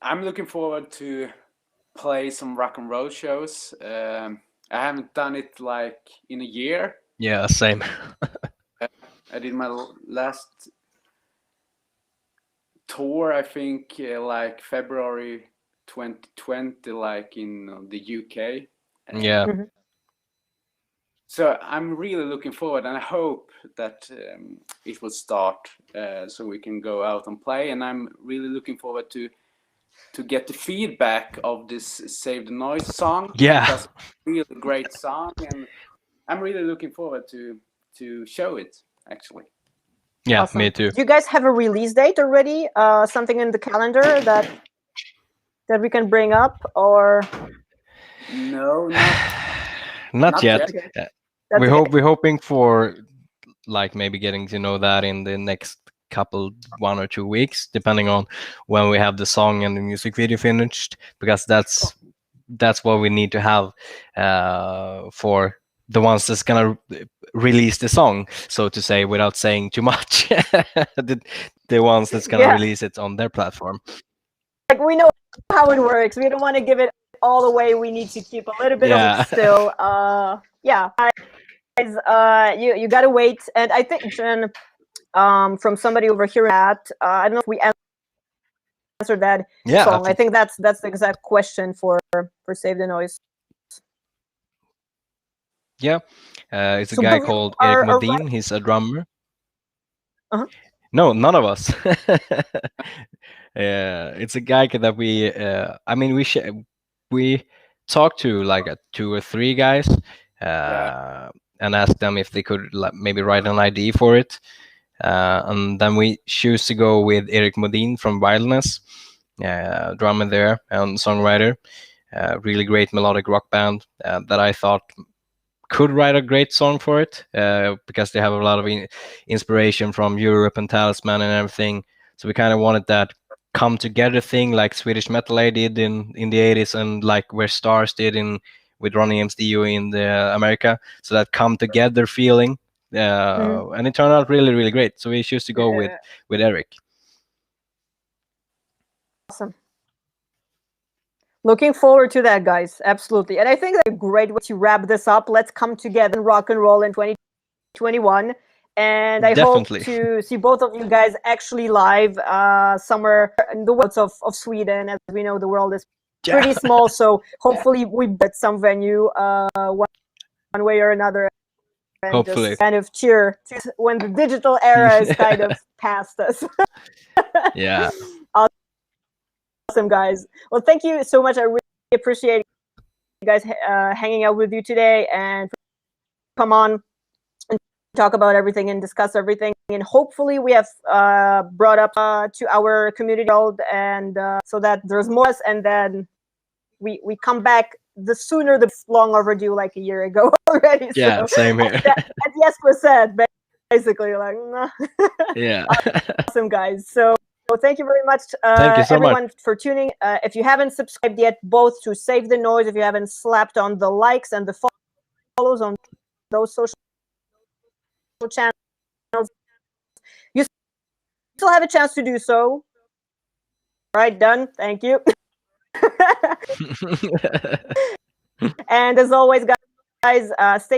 C: I'm looking forward to play some rock and roll shows. I haven't done it like in a year.
B: Yeah, same.
C: I did my last tour, I think, like February 2020, like in the UK.
B: Yeah.
A: Mhm.
C: So I'm really looking forward, and I hope that it will start so we can go out and play. And I'm really looking forward to get the feedback of this Save the Noise song.
B: Yeah.
C: Because it's a really great song, and I'm really looking forward to show it, actually.
B: Yeah,
A: Awesome.
B: me too.
A: Do you guys have a release date already? Something in the calendar that we can bring up, or
C: No,
B: Not yet.
A: Okay.
B: We're
A: That's okay.
B: we're hoping for like maybe getting to know that in the next couple 1 or 2 weeks, depending on when we have the song and the music video finished, because that's what we need to have for the ones that's gonna release the song, so to say, without saying too much. the ones that's gonna
A: Yeah.
B: release it on their platform.
A: Like, we know how it works. We don't want to give it all away. We need to keep a little bit of
B: Yeah.
A: it still. Yeah, guys, you gotta wait. And I think Jen, from somebody over here at I don't know if we answered that
B: Yeah,
A: song. I think that's the exact question for Save the Noise.
B: Yeah, it's a
A: So
B: guy
A: both
B: called
A: are-
B: Eric
A: are
B: Modin. He's a drummer.
A: Uh-huh.
B: No, none of us. It's a guy that we. I mean, we talked to like 2 or 3 guys, and asked them if they could maybe write an ID for it, and then we choose to go with Eric Modin from Wildness, drummer there and songwriter. Really great melodic rock band that I thought could write a great song for it, because they have a lot of inspiration from Europe and Talisman and everything. So we kind of wanted that come together thing like Swedish Metal A did in the 80s, and like where Stars did with Ronnie James Dio in the America. So that come together feeling, and it turned out really, really great. So we choose to go with Eric.
A: Awesome. Looking forward to that, guys. Absolutely. And I think that's a great way to wrap this up. Let's come together and rock and roll in 2021. And I
B: Definitely.
A: hope to see both of you guys actually live somewhere in the wilds of Sweden. As we know, the world is pretty small. So hopefully we get some venue one way or another. And
B: Hopefully.
A: just kind of cheer when the digital era is kind of past us.
B: Yeah.
A: Awesome, guys. Well, thank you so much. I really appreciate you guys hanging out with you today and come on and talk about everything and discuss everything. And hopefully we have brought up to our community world, and so that there's more, and then we come back the sooner the long overdue, like a year ago already.
B: Yeah,
A: so,
B: same here.
A: As Jesper said, basically, like, nah.
B: Yeah.
A: Awesome, guys. So thank you very much,
B: Thank you so
A: everyone,
B: much.
A: for tuning. If you haven't subscribed yet, both to Save the Noise, if you haven't slapped on the likes and the follows on those social channels, you still have a chance to do so. All right, done. Thank you. And as always, guys, stay